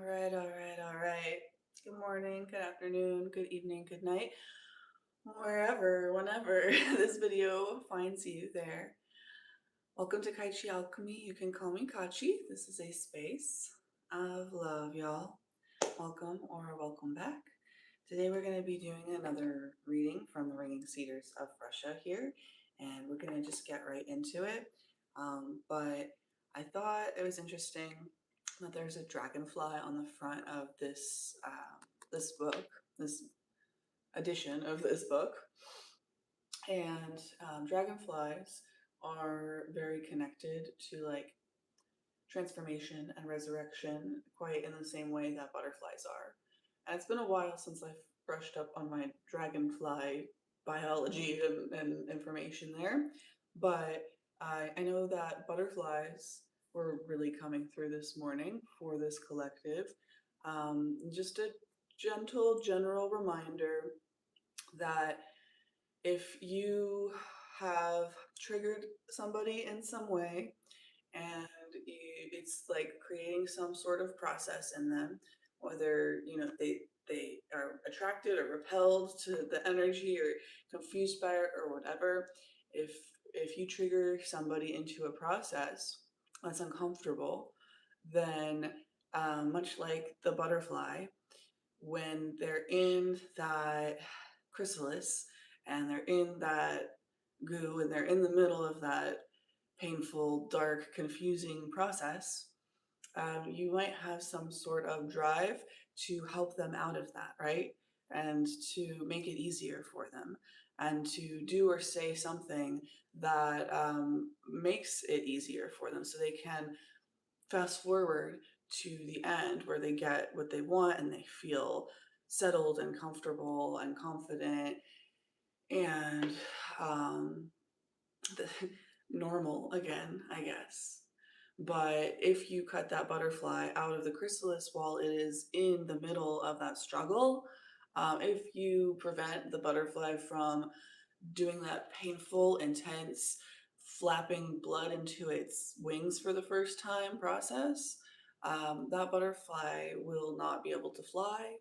All right. Good morning, good afternoon, good evening, good night, wherever, whenever this video finds you there. Welcome to Kai Chi Alchemy. You can call me Katchi. This is a space of love, y'all. Welcome or welcome back. Today we're going to be doing another reading from the Ringing Cedars of Russia here, and we're going to just get right into it. But I thought it was interesting that there's a dragonfly on the front of this book, this edition of this book, and dragonflies are very connected to like transformation and resurrection, quite in the same way that butterflies are. And it's been a while since I've brushed up on my dragonfly biology and information there, but I know that butterflies were really coming through this morning for this collective. Just a gentle, general reminder that if you have triggered somebody in some way, and it's like creating some sort of process in them, whether they are attracted or repelled to the energy or confused by it or whatever. If you trigger somebody into a process that's uncomfortable, then much like the butterfly, when they're in that chrysalis and they're in that goo and they're in the middle of that painful, dark, confusing process, you might have some sort of drive to help them out of that, right? And to make it easier for them and to do or say something that makes it easier for them so they can fast forward to the end where they get what they want and they feel settled and comfortable and confident and um, the, normal again, I guess. But if you cut that butterfly out of the chrysalis while it is in the middle of that struggle, if you prevent the butterfly from doing that painful, intense, flapping blood into its wings for the first time process, that butterfly will not be able to fly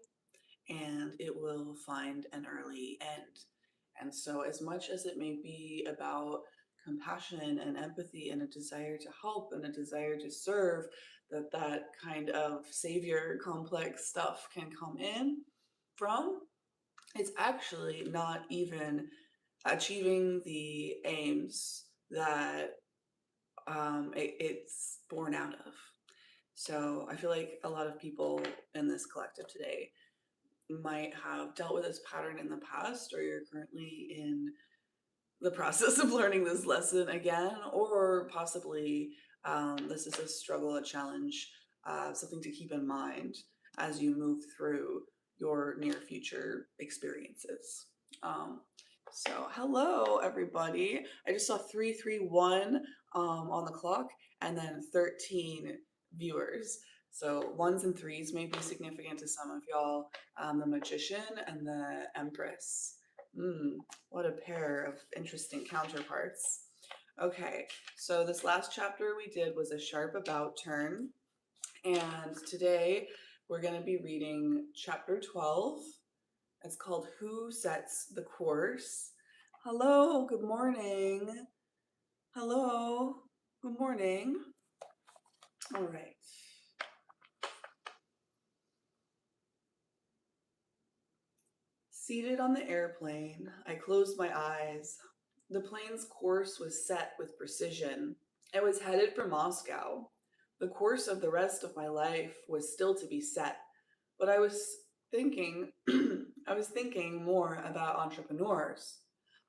and it will find an early end. And so, as much as it may be about compassion and empathy and a desire to help and a desire to serve, that kind of savior complex stuff can come in from, it's actually not even achieving the aims that it's born out of. So I feel like a lot of people in this collective today might have dealt with this pattern in the past, or you're currently in the process of learning this lesson again, or possibly this is a struggle, a challenge, something to keep in mind as you move through your near future experiences. So hello everybody. I just saw 331 on the clock and then 13 viewers. So ones and threes may be significant to some of y'all. The Magician and the Empress. What a pair of interesting counterparts. Okay, so this last chapter we did was a sharp about turn. And today we're going to be reading chapter 12. It's called Who Sets the Course? Hello, good morning. Hello, good morning. All right. Seated on the airplane, I closed my eyes. The plane's course was set with precision. It was headed for Moscow. The course of the rest of my life was still to be set, but I was thinking I was thinking more about entrepreneurs.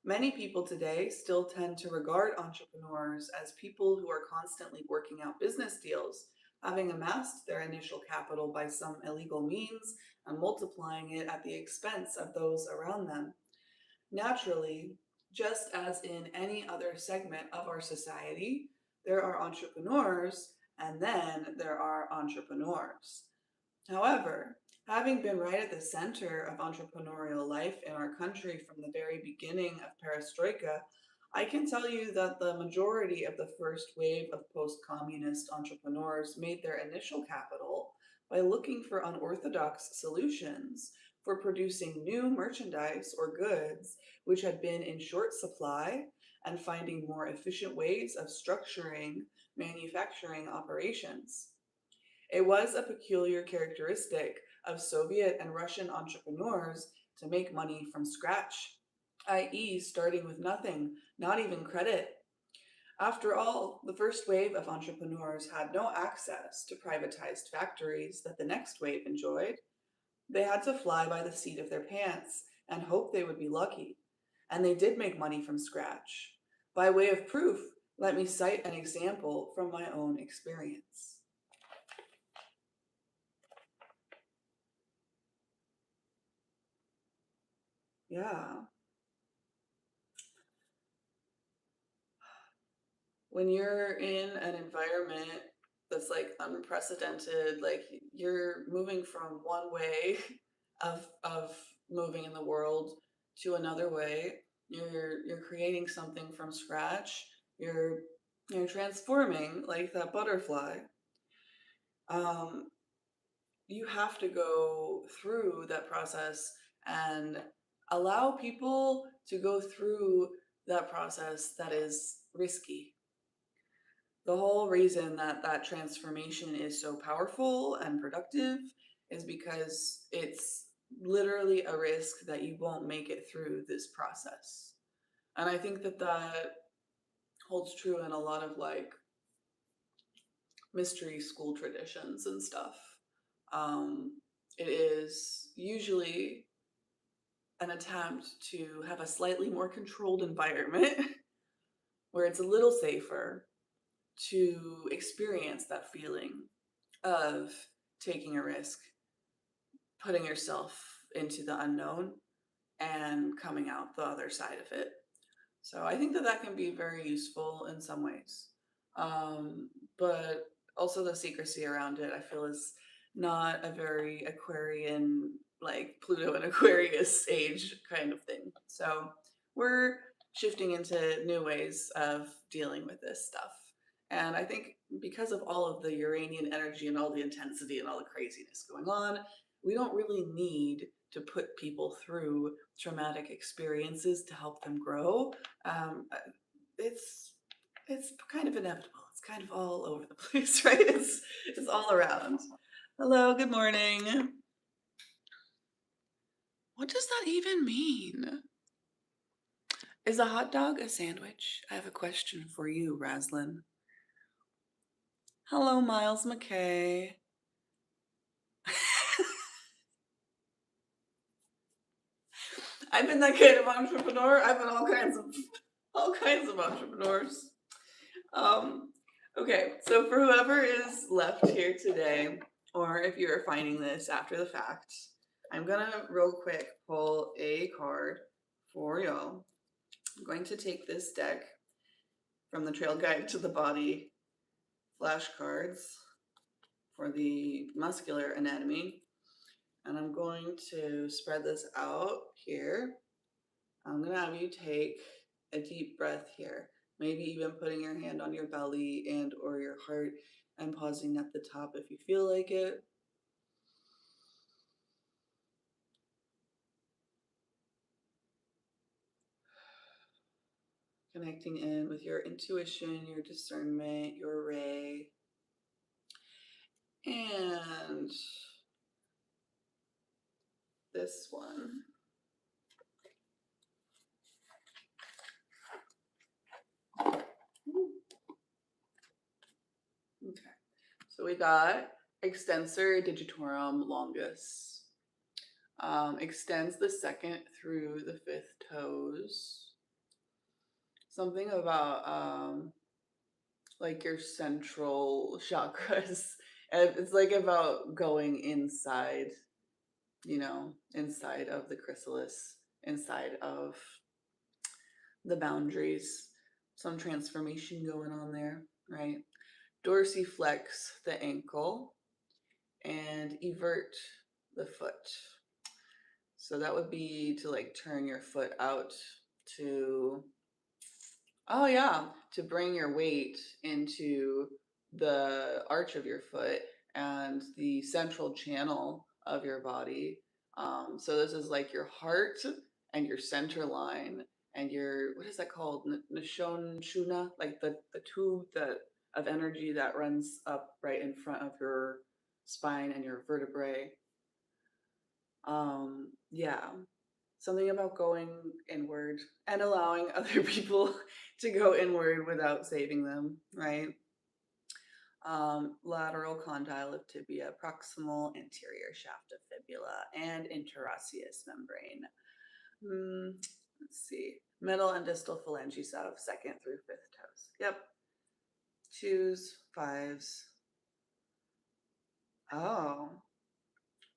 Many people today still tend to regard entrepreneurs as people who are constantly working out business deals, having amassed their initial capital by some illegal means and multiplying it at the expense of those around them. Naturally, just as in any other segment of our society, there are entrepreneurs and then there are entrepreneurs. However, having been right at the center of entrepreneurial life in our country from the very beginning of perestroika, I can tell you that the majority of the first wave of post communist entrepreneurs made their initial capital by looking for unorthodox solutions for producing new merchandise or goods which had been in short supply and finding more efficient ways of structuring manufacturing operations. It was a peculiar characteristic of Soviet and Russian entrepreneurs to make money from scratch, i.e., starting with nothing, not even credit. After all, the first wave of entrepreneurs had no access to privatized factories that the next wave enjoyed. They had to fly by the seat of their pants and hope they would be lucky. And they did make money from scratch. By way of proof, let me cite an example from my own experience. Yeah. When you're in an environment that's like unprecedented, like you're moving from one way of moving in the world to another way. You're creating something from scratch. You're you're transforming like that butterfly. Um, you have to go through that process and allow people to go through that process that is risky. The whole reason that that transformation is so powerful and productive is because it's literally a risk that you won't make it through this process. And I think that that holds true in a lot of like mystery school traditions and stuff. It is usually an attempt to have a slightly more controlled environment where it's a little safer to experience that feeling of taking a risk, putting yourself into the unknown, and coming out the other side of it. So I think that that can be very useful in some ways. Um, but also the secrecy around it, I feel, is not a very Aquarian, like Pluto and Aquarius age kind of thing. So we're shifting into new ways of dealing with this stuff. And I think because of all of the Uranian energy and all the intensity and all the craziness going on, we don't really need to put people through traumatic experiences to help them grow. Um, uh, it's kind of inevitable. It's kind of all over the place, right? It's all around. Hello, good morning. What does that even mean? Is a hot dog a sandwich? I have a question for you, Raslin. Hello, Miles McKay. I've been that kind of entrepreneur. I've been all kinds of entrepreneurs. Um, okay, so for whoever is left here today, or if you're finding this after the fact, I'm gonna real quick pull a card for y'all. I'm going to take this deck from the Trail Guide to the Body flashcards for the muscular anatomy, and I'm going to spread this out here. I'm gonna have you take a deep breath here, maybe even putting your hand on your belly and or your heart and pausing at the top if you feel like it. Connecting in with your intuition, your discernment, your ray. And this one. Okay, so we got extensor digitorum longus. Extends the second through the fifth toes. Something about like your central chakras. And it's like about going inside, you know, inside of the chrysalis, inside of the boundaries. Some transformation going on there, right? Dorsiflex the ankle and evert the foot. So that would be to like turn your foot out to, oh yeah, to bring your weight into the arch of your foot and the central channel of your body. So this is like your heart and your center line and your, what is that called? Nishon Shuna, like the tube that of energy that runs up right in front of your spine and your vertebrae. Yeah, something about going inward and allowing other people to go inward without saving them, right? Lateral condyle of tibia, proximal anterior shaft of fibula, and interosseous membrane. Let's see. Middle and distal phalanges of second through fifth toes. Yep. 2s, 5s. Oh,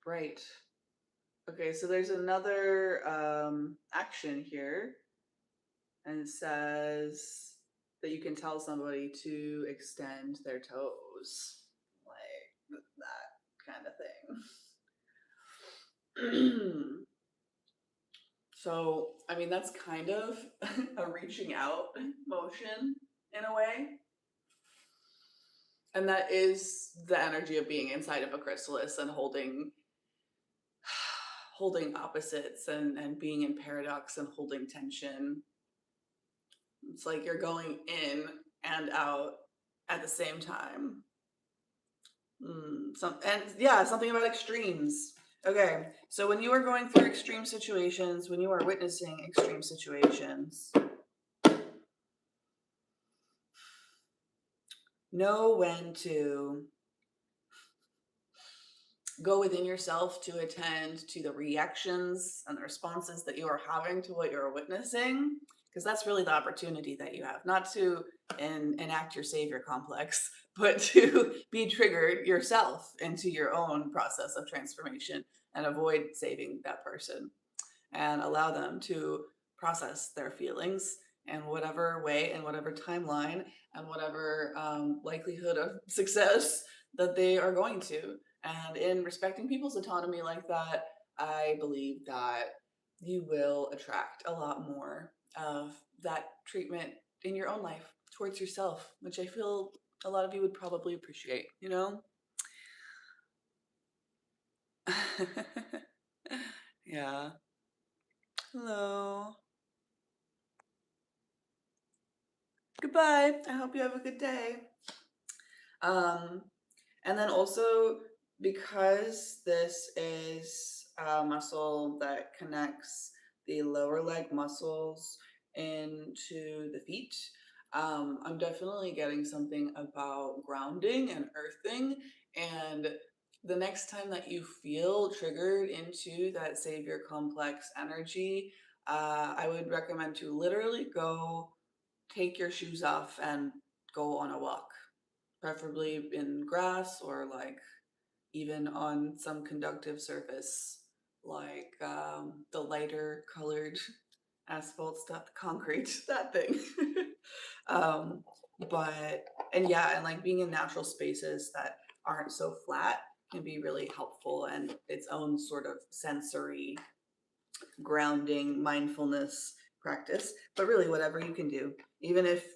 right. Okay, so there's another action here, and it says that you can tell somebody to extend their toes, like that kind of thing. So, I mean, that's kind of a reaching out motion in a way. And that is the energy of being inside of a chrysalis and holding opposites and being in paradox and holding tension. It's like you're going in and out at the same time. Something about extremes. Okay, so when you are going through extreme situations, when you are witnessing extreme situations, know when to go within yourself to attend to the reactions and the responses that you are having to what you're witnessing, because that's really the opportunity that you have, not to enact your savior complex, but to be triggered yourself into your own process of transformation and avoid saving that person and allow them to process their feelings in whatever way and whatever timeline and whatever likelihood of success that they are going to. And in respecting people's autonomy like that, I believe that you will attract a lot more of that treatment in your own life towards yourself, which I feel a lot of you would probably appreciate, you know? Yeah. Hello. Goodbye. I hope you have a good day. And then also, because this is a muscle that connects the lower leg muscles into the feet, I'm definitely getting something about grounding and earthing. And the next time that you feel triggered into that savior complex energy, I would recommend to literally go take your shoes off and go on a walk, preferably in grass or like even on some conductive surface like the lighter colored asphalt stuff, concrete, that thing. um, but, and yeah, and like being in natural spaces that aren't so flat can be really helpful and its own sort of sensory grounding mindfulness practice. But really, whatever you can do, even if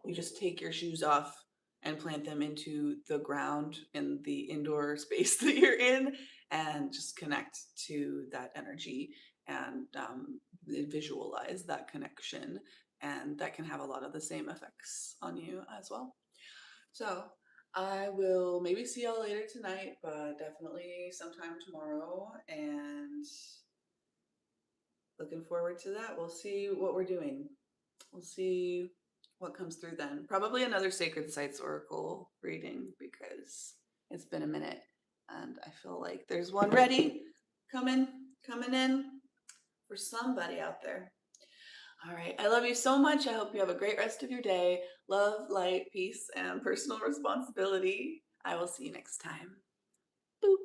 you just take your shoes off and plant them into the ground in the indoor space that you're in and just connect to that energy and visualize that connection. And that can have a lot of the same effects on you as well. So I will maybe see y'all later tonight, but definitely sometime tomorrow. And looking forward to that. We'll see what we're doing. We'll see what comes through then. Probably another Sacred Sites Oracle reading because it's been a minute and I feel like there's one ready coming in for somebody out there. All right. I love you so much. I hope you have a great rest of your day. Love, light, peace, and personal responsibility. I will see you next time. Boop.